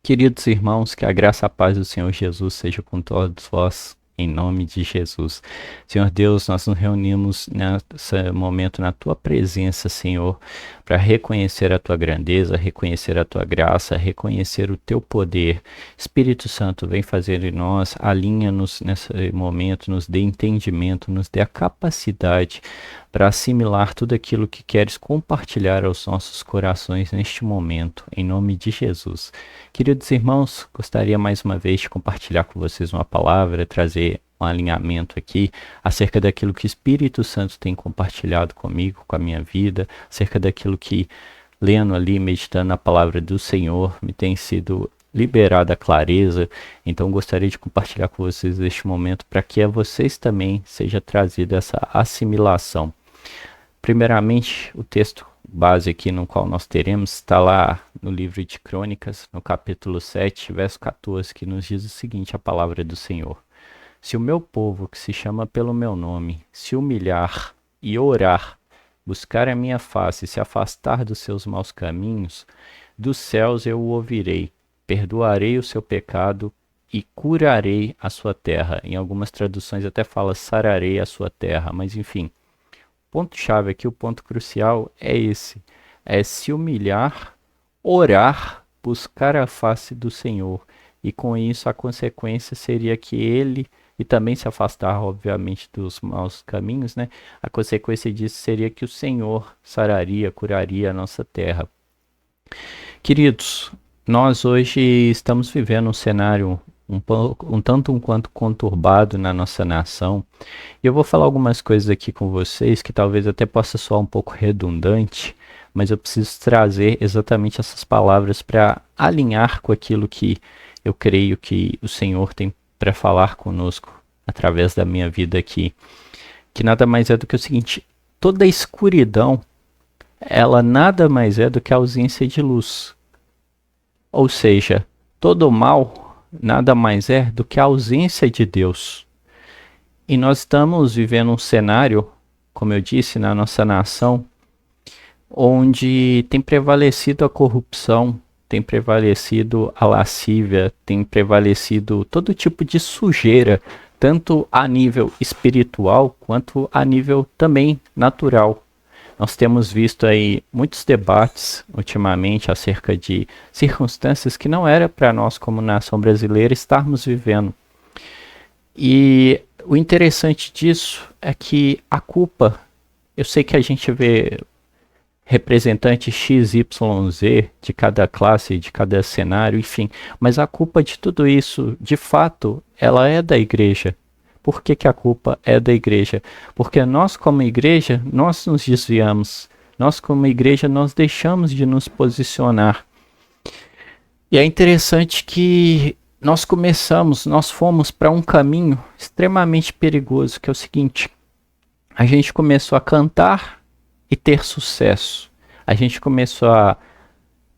Queridos irmãos, que a graça e a paz do Senhor Jesus seja com todos vós, em nome de Jesus. Senhor Deus, nós nos reunimos nesse momento na tua presença, Senhor, para reconhecer a tua grandeza, reconhecer a tua graça, reconhecer o teu poder. Espírito Santo, vem fazer em nós, alinha-nos nesse momento, nos dê entendimento, nos dê a capacidade para assimilar tudo aquilo que queres compartilhar aos nossos corações neste momento, em nome de Jesus. Queridos irmãos, gostaria mais uma vez de compartilhar com vocês uma palavra, trazer um alinhamento aqui acerca daquilo que o Espírito Santo tem compartilhado comigo, com a minha vida, acerca daquilo que, lendo ali, meditando na palavra do Senhor, me tem sido liberada a clareza. Então gostaria de compartilhar com vocês este momento para que a vocês também seja trazida essa assimilação. Primeiramente, o texto base aqui no qual nós teremos está lá no livro de Crônicas, no capítulo 7, verso 14, que nos diz o seguinte, a palavra do Senhor: Se o meu povo, que se chama pelo meu nome, se humilhar e orar, buscar a minha face e se afastar dos seus maus caminhos, dos céus eu o ouvirei, perdoarei o seu pecado e curarei a sua terra. Em algumas traduções até fala sararei a sua terra, mas enfim, ponto-chave aqui, o ponto crucial é esse: é se humilhar, orar, buscar a face do Senhor. E com isso a consequência seria que ele, e também se afastar, obviamente, dos maus caminhos, né? A consequência disso seria que o Senhor sararia, curaria a nossa terra. Queridos, nós hoje estamos vivendo um cenário um tanto um quanto conturbado na nossa nação. E eu vou falar algumas coisas aqui com vocês que talvez até possa soar um pouco redundante, mas eu preciso trazer exatamente essas palavras para alinhar com aquilo que eu creio que o Senhor tem para falar conosco através da minha vida aqui. Que nada mais é do que o seguinte: toda escuridão, ela nada mais é do que a ausência de luz. Ou seja, todo mal nada mais é do que a ausência de Deus. E nós estamos vivendo um cenário, como eu disse, na nossa nação, onde tem prevalecido a corrupção, tem prevalecido a lascívia, tem prevalecido todo tipo de sujeira, tanto a nível espiritual quanto a nível também natural. Nós temos visto aí muitos debates ultimamente acerca de circunstâncias que não era para nós como nação brasileira estarmos vivendo. E o interessante disso é que a culpa, eu sei que a gente vê representante X, Y, Z de cada classe, de cada cenário, enfim, mas a culpa de tudo isso, de fato, ela é da igreja. Por que a culpa é da igreja? Porque nós como igreja, nós nos desviamos. Nós como igreja, nós deixamos de nos posicionar. E é interessante que nós fomos para um caminho extremamente perigoso, que é o seguinte: a gente começou a cantar e ter sucesso. A gente começou a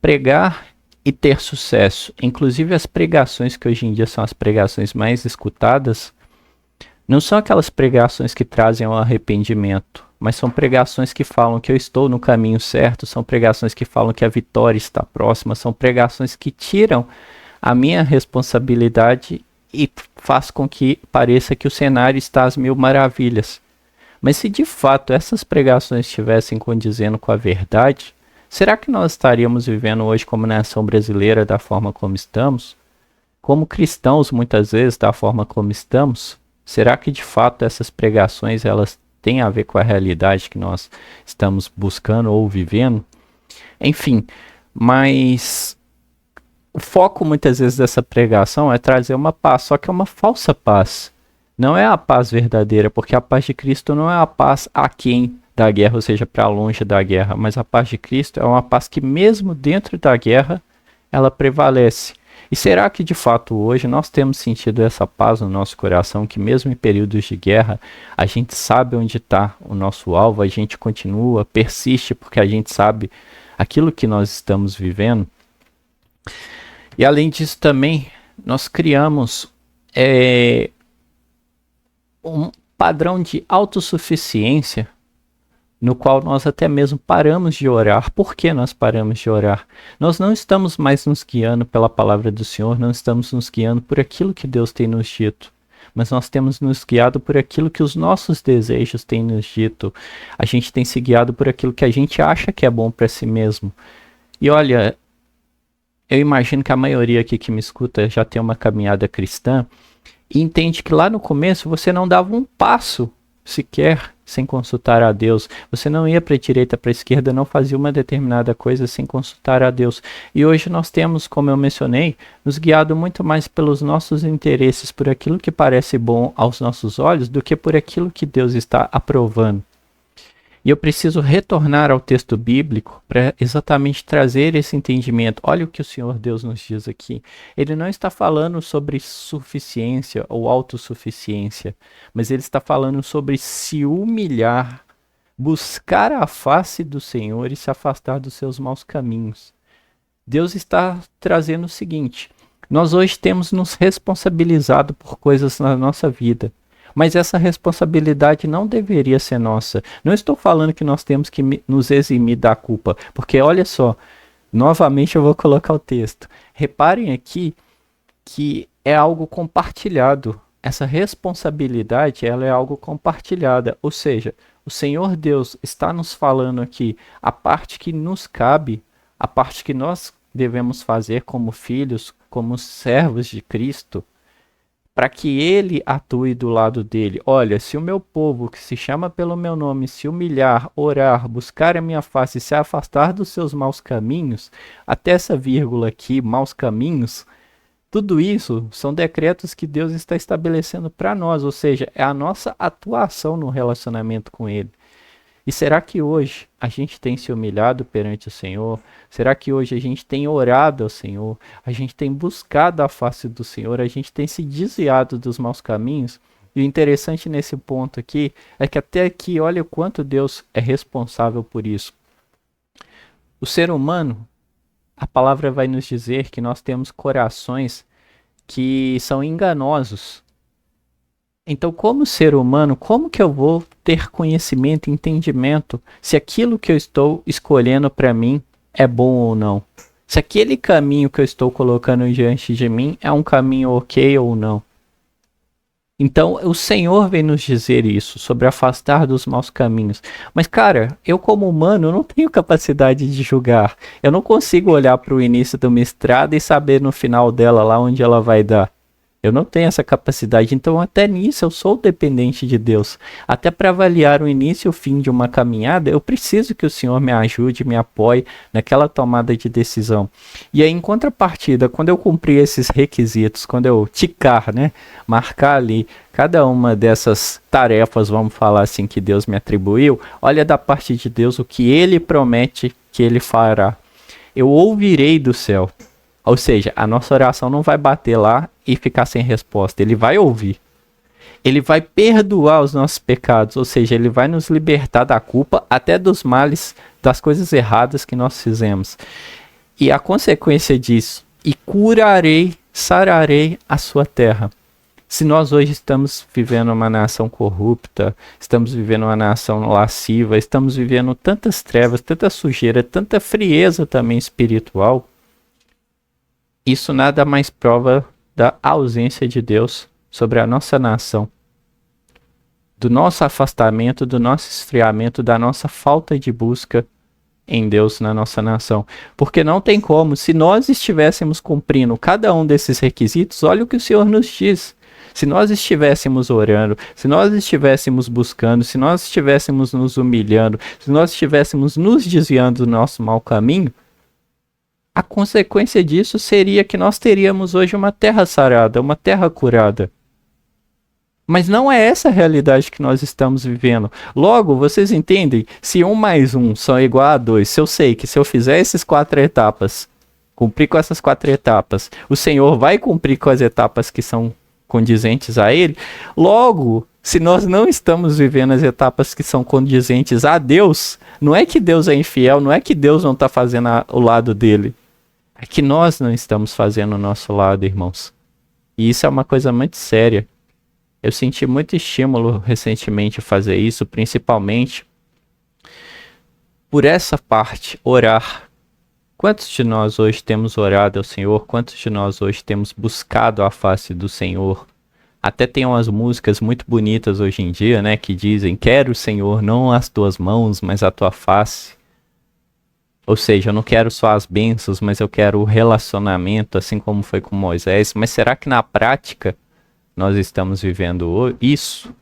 pregar e ter sucesso. Inclusive as pregações que hoje em dia são as pregações mais escutadas, não são aquelas pregações que trazem o arrependimento, mas são pregações que falam que eu estou no caminho certo, são pregações que falam que a vitória está próxima, são pregações que tiram a minha responsabilidade e faz com que pareça que o cenário está às mil maravilhas. Mas se de fato essas pregações estivessem condizendo com a verdade, será que nós estaríamos vivendo hoje como nação brasileira da forma como estamos? Como cristãos, muitas vezes, da forma como estamos? Será que de fato essas pregações elas têm a ver com a realidade que nós estamos buscando ou vivendo? Enfim, mas o foco muitas vezes dessa pregação é trazer uma paz, só que é uma falsa paz. Não é a paz verdadeira, porque a paz de Cristo não é a paz aquém da guerra, ou seja, para longe da guerra, mas a paz de Cristo é uma paz que mesmo dentro da guerra, ela prevalece. E será que de fato hoje nós temos sentido essa paz no nosso coração, que mesmo em períodos de guerra, a gente sabe onde está o nosso alvo, a gente continua, persiste, porque a gente sabe aquilo que nós estamos vivendo? E além disso também, nós criamos um padrão de autossuficiência, no qual nós até mesmo paramos de orar. Por que nós paramos de orar? Nós não estamos mais nos guiando pela palavra do Senhor, não estamos nos guiando por aquilo que Deus tem nos dito, mas nós temos nos guiado por aquilo que os nossos desejos têm nos dito. A gente tem se guiado por aquilo que a gente acha que é bom para si mesmo. E olha, eu imagino que a maioria aqui que me escuta já tem uma caminhada cristã e entende que lá no começo você não dava um passo sequer sem consultar a Deus. Você não ia para a direita, para a esquerda, não fazia uma determinada coisa sem consultar a Deus. E hoje nós temos, como eu mencionei, nos guiado muito mais pelos nossos interesses, por aquilo que parece bom aos nossos olhos, do que por aquilo que Deus está aprovando. E eu preciso retornar ao texto bíblico para exatamente trazer esse entendimento. Olha o que o Senhor Deus nos diz aqui. Ele não está falando sobre suficiência ou autossuficiência, mas ele está falando sobre se humilhar, buscar a face do Senhor e se afastar dos seus maus caminhos. Deus está trazendo o seguinte: nós hoje temos nos responsabilizado por coisas na nossa vida. Mas essa responsabilidade não deveria ser nossa. Não estou falando que nós temos que nos eximir da culpa, porque olha só, novamente eu vou colocar o texto. Reparem aqui que é algo compartilhado. Essa responsabilidade, ela é algo compartilhada. Ou seja, o Senhor Deus está nos falando aqui a parte que nos cabe, a parte que nós devemos fazer como filhos, como servos de Cristo, para que ele atue do lado dele. Olha, se o meu povo, que se chama pelo meu nome, se humilhar, orar, buscar a minha face e se afastar dos seus maus caminhos, até essa vírgula aqui, maus caminhos, tudo isso são decretos que Deus está estabelecendo para nós, ou seja, é a nossa atuação no relacionamento com ele. E será que hoje a gente tem se humilhado perante o Senhor? Será que hoje a gente tem orado ao Senhor? A gente tem buscado a face do Senhor? A gente tem se desviado dos maus caminhos? E o interessante nesse ponto aqui é que até aqui, olha o quanto Deus é responsável por isso. O ser humano, a palavra vai nos dizer que nós temos corações que são enganosos. Então, como ser humano, como que eu vou ter conhecimento e entendimento se aquilo que eu estou escolhendo para mim é bom ou não? Se aquele caminho que eu estou colocando diante de mim é um caminho ok ou não? Então, o Senhor vem nos dizer isso, sobre afastar dos maus caminhos. Mas, cara, eu como humano não tenho capacidade de julgar. Eu não consigo olhar para o início de uma estrada e saber no final dela lá onde ela vai dar. Eu não tenho essa capacidade, então até nisso eu sou dependente de Deus. Até para avaliar o início e o fim de uma caminhada, eu preciso que o Senhor me ajude, me apoie naquela tomada de decisão. E aí, em contrapartida, quando eu cumprir esses requisitos, quando eu ticar, né, marcar ali cada uma dessas tarefas, vamos falar assim, que Deus me atribuiu, olha da parte de Deus o que Ele promete que Ele fará. Eu ouvirei do céu. Ou seja, a nossa oração não vai bater lá e ficar sem resposta. Ele vai ouvir. Ele vai perdoar os nossos pecados. Ou seja, ele vai nos libertar da culpa, até dos males, das coisas erradas que nós fizemos. E a consequência disso, e curarei, sararei a sua terra. Se nós hoje estamos vivendo uma nação corrupta, estamos vivendo uma nação lasciva, estamos vivendo tantas trevas, tanta sujeira, tanta frieza também espiritual, isso nada mais prova da ausência de Deus sobre a nossa nação, do nosso afastamento, do nosso esfriamento, da nossa falta de busca em Deus na nossa nação. Porque não tem como, se nós estivéssemos cumprindo cada um desses requisitos, olha o que o Senhor nos diz. Se nós estivéssemos orando, se nós estivéssemos buscando, se nós estivéssemos nos humilhando, se nós estivéssemos nos desviando do nosso mau caminho, a consequência disso seria que nós teríamos hoje uma terra sarada, uma terra curada. Mas não é essa a realidade que nós estamos vivendo. Logo, vocês entendem? Se 1 mais 1 são igual a 2, se eu sei que se eu fizer essas 4 etapas, cumprir com essas 4 etapas, o Senhor vai cumprir com as etapas que são condizentes a Ele, logo, se nós não estamos vivendo as etapas que são condizentes a Deus, não é que Deus é infiel, não é que Deus não está fazendo o lado dele. É que nós não estamos fazendo o nosso lado, irmãos. E isso é uma coisa muito séria. Eu senti muito estímulo recentemente a fazer isso, principalmente por essa parte, orar. Quantos de nós hoje temos orado ao Senhor? Quantos de nós hoje temos buscado a face do Senhor? Até tem umas músicas muito bonitas hoje em dia, né? Que dizem, quero, Senhor, não as tuas mãos, mas a tua face. Ou seja, eu não quero só as bênçãos, mas eu quero o relacionamento, assim como foi com Moisés. Mas será que na prática nós estamos vivendo isso?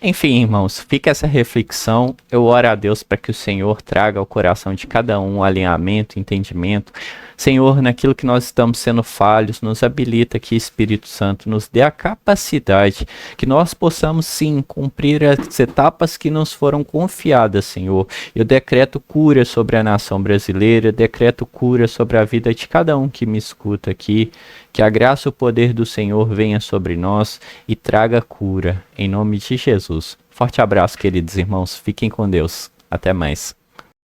Enfim, irmãos, fica essa reflexão. Eu oro a Deus para que o Senhor traga ao coração de cada um alinhamento, entendimento. Senhor, naquilo que nós estamos sendo falhos, nos habilita aqui, Espírito Santo, nos dê a capacidade que nós possamos sim cumprir as etapas que nos foram confiadas, Senhor. Eu decreto cura sobre a nação brasileira, decreto cura sobre a vida de cada um que me escuta aqui. Que a graça e o poder do Senhor venha sobre nós e traga cura, em nome de Jesus. Forte abraço, queridos irmãos. Fiquem com Deus. Até mais.